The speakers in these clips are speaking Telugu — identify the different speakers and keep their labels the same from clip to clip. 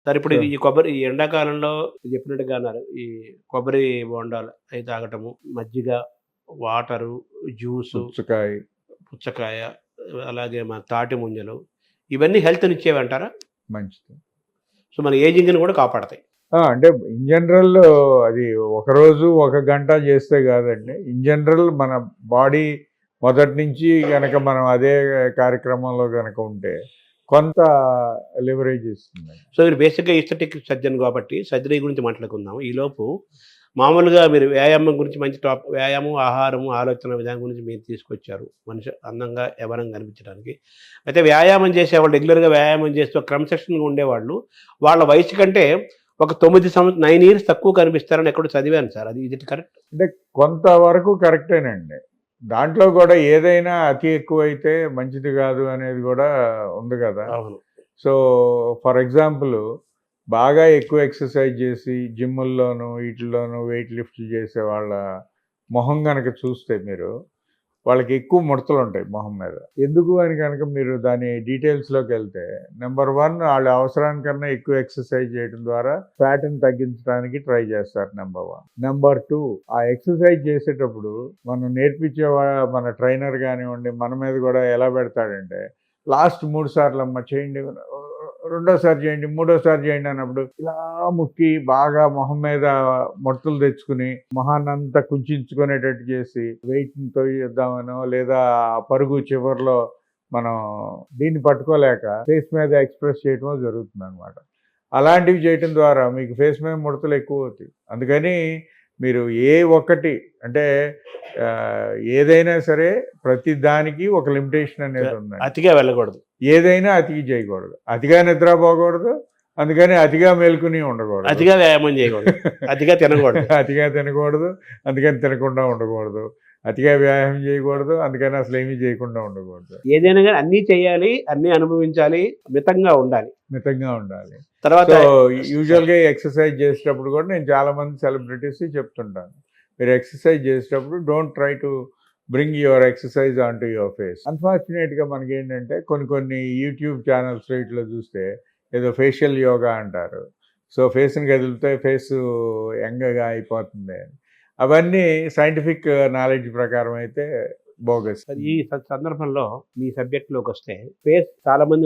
Speaker 1: సార్ ఇప్పుడు
Speaker 2: సో
Speaker 1: ఈ ఎండాకాలంలో చెప్పినట్టుగా అన్నారు. ఈ కొబ్బరి బోండాలు అయి తాగటము, మజ్జిగ, వాటరు, జ్యూసు,
Speaker 2: పుచ్చకాయ
Speaker 1: పుచ్చకాయ, అలాగే మన తాటి ముంజలు ఇవన్నీ హెల్త్‌నిచ్చేవంటారా?
Speaker 2: మంచిది.
Speaker 1: సో, మన ఏజింగ్‌ని కూడా కాపాడతాయి.
Speaker 2: అంటే ఇన్ జనరల్ అది ఒకరోజు, ఒక గంట చేస్తే కాదండి. ఇన్ జనరల్ మన బాడీ మొదటి నుంచి గనక మనం అదే కార్యక్రమంలో గనక ఉంటే కొంత లివరేజ్ ఇస్తుందండి.
Speaker 1: సో, మీరు బేసిక్‌గా ఎస్థెటిక్ సర్జన్ కాబట్టి సర్జరీ గురించి మాట్లాడుకుందాం. ఈలోపు మామూలుగా మీరు వ్యాయామం గురించి మంచి వ్యాయామం, ఆహారము, ఆలోచన విధానం గురించి మీరు తీసుకొచ్చారు. మనిషి అందంగా, యవ్వనంగా కనిపించడానికి. అయితే వ్యాయామం చేసేవాళ్ళు రెగ్యులర్‌గా వ్యాయామం చేస్తూ క్రమశిక్షణగా ఉండేవాళ్ళు, వాళ్ళ వయసు కంటే ఒక 9 ఇయర్స్ తక్కువ కనిపిస్తారని ఎక్కడో చదివాను సార్. అది ఇది కరెక్ట్?
Speaker 2: అంటే కొంతవరకు కరెక్టేనండి. దాంట్లో కూడా ఏదైనా అతి ఎక్కువైతే మంచిది కాదు అనేది కూడా ఉంది కదా!
Speaker 1: అవును.
Speaker 2: సో, ఫర్ ఎగ్జాంపుల్ బాగా ఎక్కువ ఎక్సర్సైజ్ చేసి జిమ్ముల్లోనూ, వీటిల్లోనూ వెయిట్ లిఫ్ట్ చేసే వాళ్ళ మొహం గనక చూస్తే మీరు, వాళ్ళకి ఎక్కువ ముడతలుంటాయి మొహం మీద. ఎందుకు అని గనక మీరు దాని డీటెయిల్స్‌లోకెళ్తే, నంబర్ 1 వాళ్ళ అవసరానికన్నా ఎక్కువ ఎక్సర్సైజ్ చేయడం ద్వారా ఫ్యాట్‌ని తగ్గించడానికి ట్రై చేస్తారు నంబర్ 1. నంబర్ 2 ఆ ఎక్సర్సైజ్ చేసేటప్పుడు మనం నేర్పించే మన ట్రైనర్ గానివ్వండి, మన మీద కూడా ఎలా పెడతాడంటే, లాస్ట్ 3 సార్లమ్మా చేయండి, రెండోసారి చేయండి, మూడోసారి చేయండి అన్నప్పుడు ఇలా ముక్కి బాగా మొహం మీద ముడతలు తెచ్చుకుని మొహాన్నంతా కుంచుకునేటట్టు చేసి వెయిట్‌ని తొయ్యిద్దామనో లేదా ఆ పరుగు చివర్లో మనం దీన్ని పట్టుకోలేక ఫేస్ మీద ఎక్స్‌ప్రెస్ చేయటమో జరుగుతుందనమాట. అలాంటివి చేయటం ద్వారా మీకు ఫేస్ మీద ముడతలు ఎక్కువవుతాయి. అందుకని మీరు ఏ ఒక్కటి అంటే ఏదైనా సరే ప్రతి దానికి ఒక లిమిటేషన్ అనేది ఉందండి.
Speaker 1: అతిగా వెళ్ళకూడదు.
Speaker 2: ఏదైనా అతిగా చేయకూడదు. అతిగా నిద్రపోకూడదు. అందుకని అతిగా మేలుకుని ఉండకూడదు.
Speaker 1: అతిగా వ్యాయామం చేయకూడదు. అతిగా తినకూడదు.
Speaker 2: అతిగా తినకూడదు. అందుకని తినకుండా ఉండకూడదు. అతిగా వ్యాయామం చేయకూడదు. అందుకని అసలేమీ చేయకుండా ఉండకూడదు.
Speaker 1: ఏదైనా గాని అన్నీ చేయాలి, అన్నీ అనుభవించాలి, మితంగా ఉండాలి.
Speaker 2: మితంగా ఉండాలి.
Speaker 1: తర్వాత
Speaker 2: సో, యూజువల్‌గా ఎక్సర్సైజ్ చేసేటప్పుడు కూడా నేను చాలామంది సెలబ్రిటీస్‌కి చెప్తుంటాను. మీరు ఎక్సర్సైజ్ చేసేటప్పుడు don't try to bring your exercise on to your face. అన్‌ఫార్చునేట్‌గా మనకేంటంటే కొన్ని యూట్యూబ్ ఛానల్స్ వీటిలో చూస్తే ఏదో ఫేషియల్ యోగా అంటారు. సో, ఫేస్‌ని కదిలితే ఫేసు యంగ్‌గా అయిపోతుంది అని. అవన్నీ సైంటిఫిక్ నాలెడ్జ్ ప్రకారం అయితే బోగస్.
Speaker 1: ఈ సందర్భంలో మీ సబ్జెక్ట్‌లోకొస్తే చాలా మంది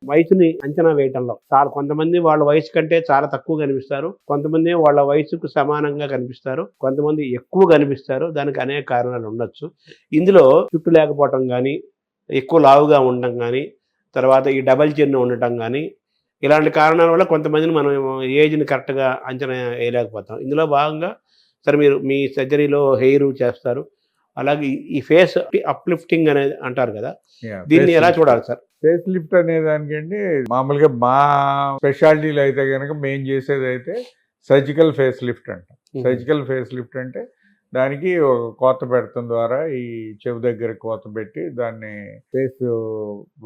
Speaker 1: వయసుని అంచనా వేయటంలో కొంతమంది వాళ్ళ వయసు కంటే చాలా తక్కువ కనిపిస్తారు. కొంతమంది వాళ్ళ వయసుకు సమానంగా కనిపిస్తారు. కొంతమంది ఎక్కువ కనిపిస్తారు. దానికి అనేక కారణాలు ఉండొచ్చు. ఇందులో జుట్టు లేకపోవటం గానీ, ఎక్కువ లావుగా ఉండటం గానీ, తర్వాత ఈ డబల్ చిన్ ఉండటం గానీ, ఇలాంటి కారణాల వల్ల కొంతమందిని మనం ఏజ్‌ని కరెక్ట్‌గా అంచనా వేయలేకపోతాం. ఇందులో భాగంగా సరే మీరు మీ సర్జరీలో హెయిర్ చేస్తారు. అలాగే ఈ ఫేస్ అప్‌లిఫ్టింగ్ అనేది అంటారు కదా! దీన్ని ఎలా చూడాలి సార్?
Speaker 2: ఫేస్ లిఫ్ట్ అనే దానికండి మామూలుగా మా స్పెషాలిటీలో అయితే గనక మేము చేసేదైతే సర్జికల్ ఫేస్ లిఫ్ట్ అంటాం. సర్జికల్ ఫేస్ లిఫ్ట్ అంటే దానికి ఒక కోత పెడతం ద్వారా ఈ చెవి దగ్గర కోత పెట్టి దాన్ని ఫేస్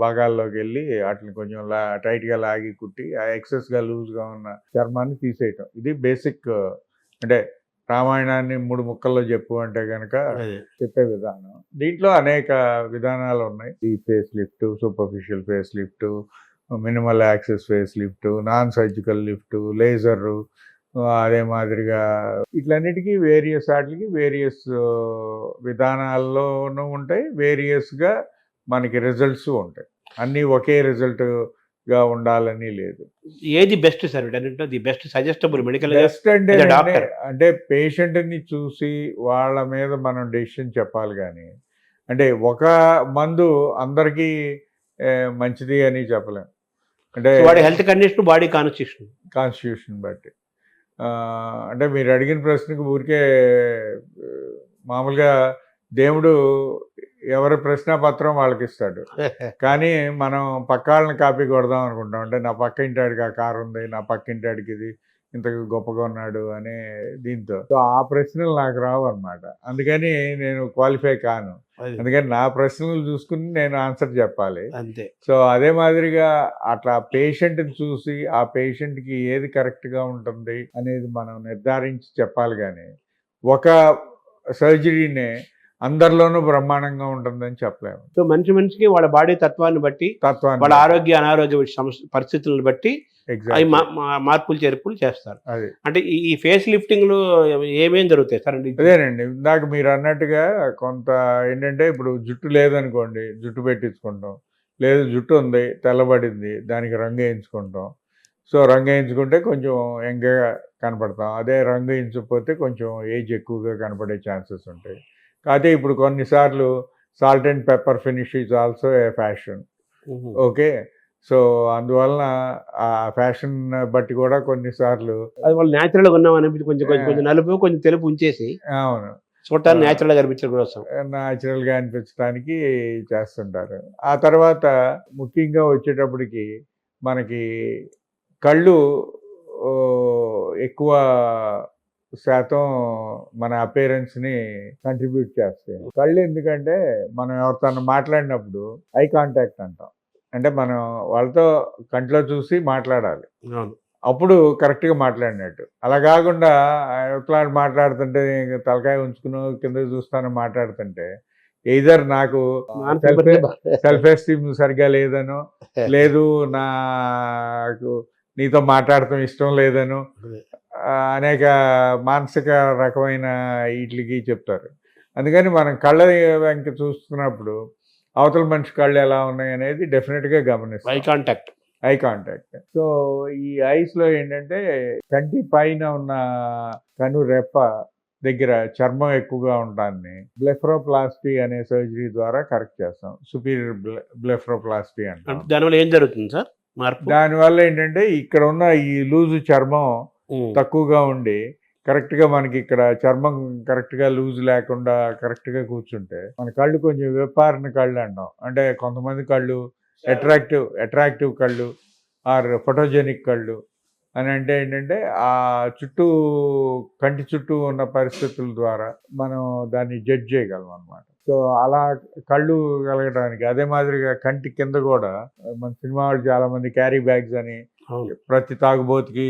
Speaker 2: భాగాల్లోకి వెళ్ళి వాటిని కొంచెం టైట్‌గా లాగి కుట్టి ఆ ఎక్సెస్‌గా లూజ్‌గా ఉన్న చర్మాన్ని తీసేయటం. ఇది బేసిక్ అంటే రామాయణాన్ని 3 ముక్కల్లో చెప్పు అంటే గనక చెప్పే విధానం. దీంట్లో అనేక విధానాలు ఉన్నాయి. Deep face lift, superficial face lift, minimal access face lift, non surgical lift, laser, అదే మాదిరిగా ఇట్లన్నిటికీ వేరియస్ విధానాల్లోనూ ఉంటాయి. వేరియస్‌గా మనకి రిజల్ట్స్ ఉంటాయి. అన్నీ ఒకే రిజల్ట్‌గా ఉండాలని లేదు.
Speaker 1: ఏది బెస్ట్ సార్ వీటన్నిటిలో? ది బెస్ట్ సజెస్టబుల్ మెడికల్‌గా
Speaker 2: బెస్ట్ అంటే
Speaker 1: డాక్టర్
Speaker 2: అంటే పేషెంట్‌ని చూసి వాళ్ళ మీద మనం డెసిషన్ చెప్పాలి గానీ, అంటే ఒక మందు అందరికీ మంచిది అని చెప్పలేం. అంటే
Speaker 1: వాడి హెల్త్ కండిషన్, బాడీ
Speaker 2: కాన్స్టిట్యూషన్ బట్టి. అంటే మీరు అడిగిన ప్రశ్నకు ఊరికే మామూలుగా దేవుడు ఎవరి ప్రశ్నాపత్రం వాళ్ళకిస్తాడు. కానీ మనం పక్కాళ్ళని కాపీ కొడదాం అనుకుంటాం. అంటే నా పక్క ఇంటాడికి ఆ కారు ఉంది, నా పక్క ఇంటాడికి ఇది ఇంత గొప్పగా ఉన్నాడు అనే దీంతో. సో, ఆ ప్రశ్నలు నాకు రావు అనమాట. అందుకని నేను క్వాలిఫై కాను. అందుకని నా ప్రశ్నలు చూసుకుని నేను ఆన్సర్ చెప్పాలి.
Speaker 1: అంతే.
Speaker 2: సో, అదే మాదిరిగా అట్లా పేషెంట్‌ని చూసి ఆ పేషెంట్‌కి ఏది కరెక్ట్‌గా ఉంటుంది అనేది మనం నిర్ధారించి చెప్పాలి గానీ, ఒక సర్జరీనే అందరిలోనూ బ్రహ్మాండంగా ఉంటుందని చెప్పలేము.
Speaker 1: సో మనిషి మనిషికి వాళ్ళ బాడీ తత్వాన్ని బట్టి, వాళ్ళ
Speaker 2: తత్వాన్ని
Speaker 1: ఆరోగ్య అనారోగ్య పరిస్థితులను బట్టి అవి
Speaker 2: ఎగ్జాక్ట్లీ
Speaker 1: మార్పులు చేర్పులు చేస్తారు.
Speaker 2: అది.
Speaker 1: అంటే ఈ ఫేస్ లిఫ్టింగ్ లో ఏమేం జరుగుతాయి సార్? అంటే
Speaker 2: అదేనండి ఇందాక మీరు అన్నట్టుగా కొంత ఏంటంటే ఇప్పుడు జుట్టు లేదనుకోండి, జుట్టు పెట్టించుకుంటాం. లేదు జుట్టు ఉంది తెల్లబడింది, దానికి రంగు వేయించుకుంటాం. సో రంగు వేయించుకుంటే కొంచెం యంగ్గా కనపడతాం. అదే రంగు వేయించకపోతే కొంచెం ఏజ్ ఎక్కువగా కనపడే ఛాన్సెస్ ఉంటాయి. కాకపోతే ఇప్పుడు కొన్నిసార్లు salt and pepper finish is also a fashion. Okay. So అందువలన ఆ ఫ్యాషన్ బట్టి కూడా కొన్నిసార్లు
Speaker 1: అది వాళ్ళు న్యాచురల్ గా ఉన్నాం అనిపించి కొంచెం కొంచెం కొంచెం నలుపు కొంచెం తెలుపు ఉంచేసి
Speaker 2: అవును
Speaker 1: చూడటానికి న్యాచురల్ గా కనిపించడం కోసం.
Speaker 2: న్యాచురల్గా అనిపించడానికి చేస్తుంటారు. ఆ తర్వాత ముఖ్యంగా వచ్చేటప్పటికి మనకి కళ్ళు ఓ, ఎక్కువ శాతం మన అపేరెన్స్ని కంట్రిబ్యూట్ చేస్తాయి. కళ్ళు ఎందుకంటే మనం ఎవరితో మాట్లాడినప్పుడు ఐ కాంటాక్ట్ అంటాం. అంటే మనం వాళ్ళతో కంట్లో చూసి మాట్లాడాలి.
Speaker 1: అవును.
Speaker 2: అప్పుడు కరెక్ట్గా మాట్లాడినట్టు. అలా కాకుండా ఎవరితో మాట్లాడుతుంటే తలకాయ ఉంచుకుని కింద చూస్తాను మాట్లాడుతుంటే ఎయిదర్ నాకు
Speaker 1: మానసిక పరిస్థితి
Speaker 2: సెల్ఫ్ ఎస్టీమ్ సరిగ్గా లేదనో, లేదు నాకు నీతో మాట్లాడటం ఇష్టం లేదనో, అనేక మానసిక రకమైన వీటికి చెప్తారు. అందుకని మనం కళ్ళ వెంక చూస్తున్నప్పుడు అవతల మనిషి కళ్ళు ఎలా ఉన్నాయి అనేది డెఫినెట్గా
Speaker 1: ఐ
Speaker 2: గమనిస్తాం.
Speaker 1: కాంటాక్ట్.
Speaker 2: Eye contact. సో ఈ ఐస్లో ఏంటంటే కంటి పైన ఉన్న కను రెప్ప దగ్గర చర్మం ఎక్కువగా ఉండడాన్ని బ్లెఫ్రోప్లాస్టీ అనే సర్జరీ ద్వారా కరెక్ట్ చేస్తాం. సుపీరియర్ బ్లెఫ్రోప్లాస్టీ అంటాం.
Speaker 1: దానివల్ల ఏం జరుగుతుంది సార్ మార్పు?
Speaker 2: దానివల్ల ఏంటంటే ఇక్కడ ఉన్న ఈ లూజు చర్మం తక్కువగా ఉండి కరెక్ట్గా మనకి ఇక్కడ చర్మం కరెక్ట్గా లూజ్ లేకుండా కరెక్ట్గా కూర్చుంటే మన కళ్ళు కొంచెం విప్పారిన కళ్ళు అంటాం. అంటే కొంతమంది కళ్ళు అట్రాక్టివ్ కళ్ళు ఆర్ ఫోటోజెనిక్ కళ్ళు అని అంటే ఏంటంటే ఆ చుట్టూ కంటి చుట్టూ ఉన్న పరిస్థితుల ద్వారా మనం దాన్ని జడ్జ్ చేయగలం అనమాట. సో అలా కళ్ళు కలగడానికి అదే మాదిరిగా కంటి కింద కూడా మన సినిమా వాళ్ళు చాలా మంది క్యారీ బ్యాగ్స్ అని ప్రతి తాగుబోతుకి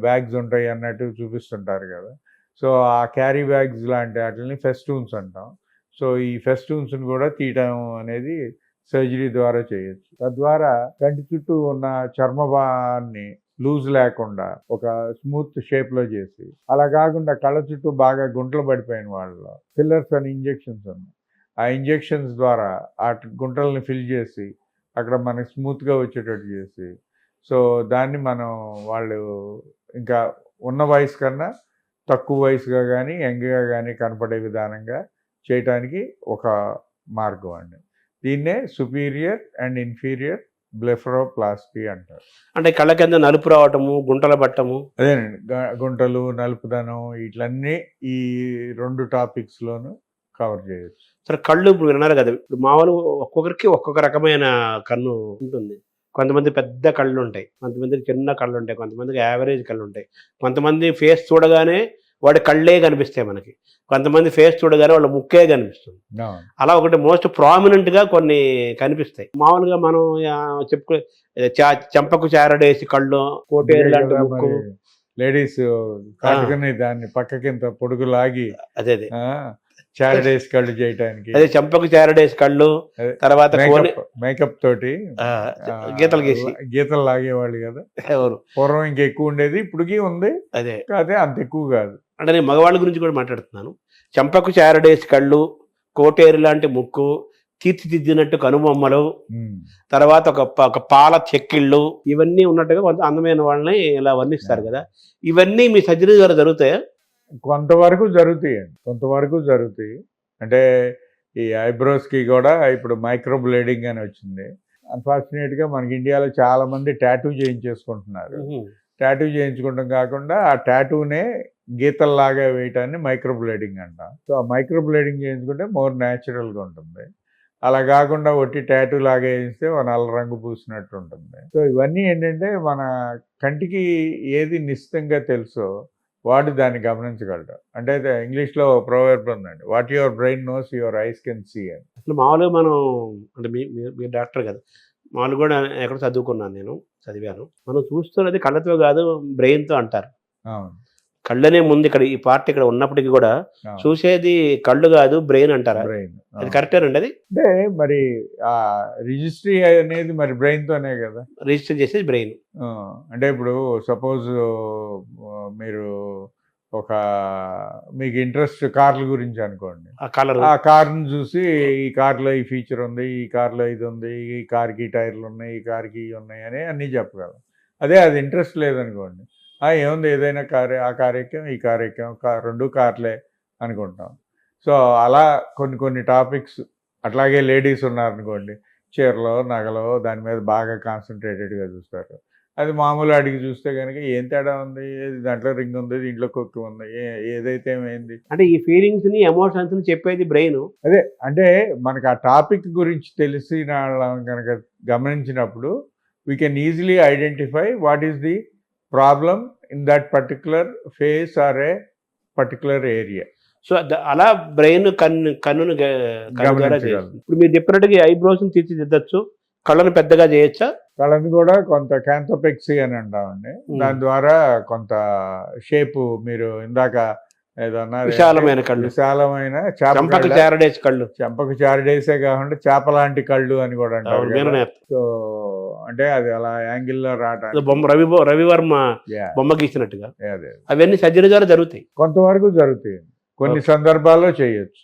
Speaker 2: బ్యాగ్స్ ఉంటాయి అన్నట్టు చూపిస్తుంటారు కదా. సో ఆ క్యారీ బ్యాగ్స్ లాంటి వాటిని ఫెస్టూన్స్ అంటాం. సో ఈ ఫెస్టూన్స్ని కూడా తీయటం అనేది సర్జరీ ద్వారా చేయొచ్చు. తద్వారా కంటి చుట్టూ ఉన్న చర్మభాగాన్ని లూజ్ లేకుండా ఒక స్మూత్ షేప్లో చేసి, అలా కాకుండా కళ్ళ చుట్టూ బాగా గుంటలు పడిపోయిన వాళ్ళలో ఫిల్లర్స్ అని ఇంజెక్షన్స్ ఉన్నాయి. ఆ ఇంజెక్షన్స్ ద్వారా ఆ గుంటల్ని ఫిల్ చేసి అక్కడ మనకి స్మూత్గా వచ్చేటట్టు చేసి, సో దాన్ని మనం వాళ్ళు ఇంకా ఉన్న వయసు కన్నా తక్కువ వయసుగా కానీ యంగ్గా కానీ కనపడే విధానంగా చేయటానికి ఒక మార్గం అండి. దీన్నే సుపీరియర్ అండ్ ఇన్ఫీరియర్ బ్లెఫ్రోప్లాస్టీ అంటారు.
Speaker 1: అంటే కళ్ళ కింద నలుపు రావటము, గుంటలు పట్టము.
Speaker 2: అదేనండి గుంటలు, నలుపుదనం ఇట్లన్నీ ఈ 2 టాపిక్స్లోనూ కవర్ చేయొచ్చు.
Speaker 1: సరే కళ్ళు ఇప్పుడు విన్నారు కదా, ఇప్పుడు మామూలు ఒక్కొక్కరికి ఒక్కొక్క రకమైన కన్ను ఉంటుంది. కొంతమంది పెద్ద కళ్ళు ఉంటాయి, కొంతమందికి చిన్న కళ్ళు ఉంటాయి, కొంతమందికి యావరేజ్ కళ్ళు ఉంటాయి, కొంతమంది ఫేస్ చూడగానే వాడి కళ్ళే కనిపిస్తాయి మనకి, కొంతమంది ఫేస్ చూడగానే వాళ్ళ ముక్కే కనిపిస్తుంది. అలా ఒకటి మోస్ట్ ప్రామినెంట్గా కొన్ని కనిపిస్తాయి. మామూలుగా మనం చెప్పుకో చెంపకు చారడేసి కళ్ళు, కోటేరు లాంటి ముక్కు,
Speaker 2: లేడీస్ కట్టుకుని దాన్ని పక్కకింత పొడుగు లాగి
Speaker 1: అదే
Speaker 2: చారడేసి కళ్ళు చేయడానికి,
Speaker 1: అదే చెంపకు చారడేసి కళ్ళు, తర్వాత
Speaker 2: మేకప్ తోటి గీతలు లాగేవాళ్ళు కదా. పూర్వం ఇంకెక్కువ ఉండేది, ఇప్పటికీ ఉంది, అదే కాదే అంత ఎక్కువ కాదు.
Speaker 1: అంటే నేను మగవాళ్ళ గురించి కూడా మాట్లాడుతున్నాను. చెంపకు చారడేసి కళ్ళు, కోటేరు లాంటి ముక్కు, తీర్చిదిద్దినట్టు కనుబొమ్మలు, తర్వాత ఒక పాల చెక్కిళ్ళు, ఇవన్నీ ఉన్నట్టుగా కొంత అందమైన వాళ్ళని ఇలా వర్ణిస్తారు కదా. ఇవన్నీ మీ సర్జరీ ద్వారా జరుగుతాయా?
Speaker 2: కొంతవరకు జరుగుతాయి. అంటే ఈ ఐబ్రోస్కి కూడా ఇప్పుడు మైక్రో బ్లేడింగ్ అని వచ్చింది. అన్ఫార్చునేట్గా మనకి ఇండియాలో చాలా మంది టాటూ చేయించేసుకుంటున్నారు. టాటూ చేయించుకోవడం కాకుండా ఆ టాటూనే గీతల్లాగా వేయటాన్ని మైక్రో బ్లేడింగ్ అంటాం. సో ఆ మైక్రో బ్లేడింగ్ చేయించుకుంటే మోర్ న్యాచురల్గా ఉంటుంది. అలా కాకుండా ఒట్టి టాటూ లాగా వేయిస్తే నల్ల రంగు పూసినట్టు ఉంటుంది. సో ఇవన్నీ ఏంటంటే మన కంటికి ఏది నిశ్చితంగా తెలుసో వాడు దాన్ని గమనించగలడు. అంటే ఇంగ్లీష్లో ప్రొవర్బ్ ఉందండి, what your brain knows your eyes can see అని.
Speaker 1: అసలు మామూలుగా మనం అంటే మీరు డాక్టర్ కదా, మామూలు కూడా ఎక్కడ చదువుకున్నాను, నేను చదివాను, మనం చూస్తున్నది కళ్ళతో కాదు బ్రెయిన్తో అంటారు.
Speaker 2: అవును.
Speaker 1: కళ్ళనే ముందు ఇక్కడ ఈ పార్ట్ ఇక్కడ ఉన్నప్పటికీ కూడా చూసేది కళ్ళు కాదు బ్రెయిన్ అంటారా?
Speaker 2: బ్రెయిన్
Speaker 1: అది కరెక్టేనండి. అది
Speaker 2: అంటే మరి ఆ రిజిస్ట్రీ అనేది మరి బ్రెయిన్ తోనే కదా.
Speaker 1: రిజిస్టర్ చేసేది బ్రెయిన్.
Speaker 2: అంటే ఇప్పుడు సపోజ్ మీరు ఒక మీకు ఇంట్రెస్ట్ కార్ల గురించి అనుకోండి,
Speaker 1: ఆ కలర్
Speaker 2: ఆ కార్ని చూసి ఈ కార్లో ఈ ఫీచర్ ఉంది, ఈ కార్లో ఇది ఉంది, ఈ కార్కి టైర్లు ఉన్నాయి, ఈ కార్కి ఇవి ఉన్నాయి అని అన్నీ చెప్పగలం. అదే అది ఇంట్రెస్ట్ లేదనుకోండి, ఏముంది ఏదైనా కారే, ఆ కార్ ఎక్కాం ఈ కార్ ఎక్కాం, రెండు కార్లే అనుకుంటాం. సో అలా కొన్ని కొన్ని టాపిక్స్. అట్లాగే లేడీస్ ఉన్నారనుకోండి, చీరలో నగలో దాని మీద బాగా కాన్సన్ట్రేటెడ్గా చూస్తారు. అది మామూలు అడిగి చూస్తే కనుక ఏం తేడా ఉంది, దాంట్లో రింగ్ ఉంది, దీంట్లో కొక్కు ఉంది, ఏదైతే ఏమైంది.
Speaker 1: అంటే ఈ ఫీలింగ్స్ ని ఎమోషన్స్ ని చెప్పేది బ్రెయిన్.
Speaker 2: అదే అంటే మనకు ఆ టాపిక్ గురించి తెలిసిన కనుక గమనించినప్పుడు we can easily identify what is the problem in that particular face or a particular area.
Speaker 1: So అలా బ్రెయిన్ కన్నును ద్వారా చేస్తుంది. ఇప్పుడు మీరు చెప్పినట్టుగా ఐబ్రోస్ ని తీర్చిదిద్దచ్చు, కళ్ళను పెద్దగా చేయొచ్చా?
Speaker 2: కళ్ళని కూడా కొంత క్యాంథోపెక్సీ అని అంటామండి. దాని ద్వారా కొంత షేపు మీరు ఇందాక ఏదన్నా
Speaker 1: విశాలమైన కళ్ళు,
Speaker 2: విశాలమైన
Speaker 1: చంపక చారడేసి కళ్ళు,
Speaker 2: చెంపకు చారడేసే కాకుండా చేప లాంటి కళ్ళు అని కూడా అంటారు. సో అంటే అది అలా యాంగిల్లో రావడానికి
Speaker 1: బొమ్మ రవివర్మ బొమ్మ గీసినట్టుగా
Speaker 2: అదే
Speaker 1: అవన్నీ సర్జరీ ద్వారా జరుగుతాయి.
Speaker 2: కొంతవరకు జరుగుతాయి, కొన్ని సందర్భాల్లో చేయొచ్చు.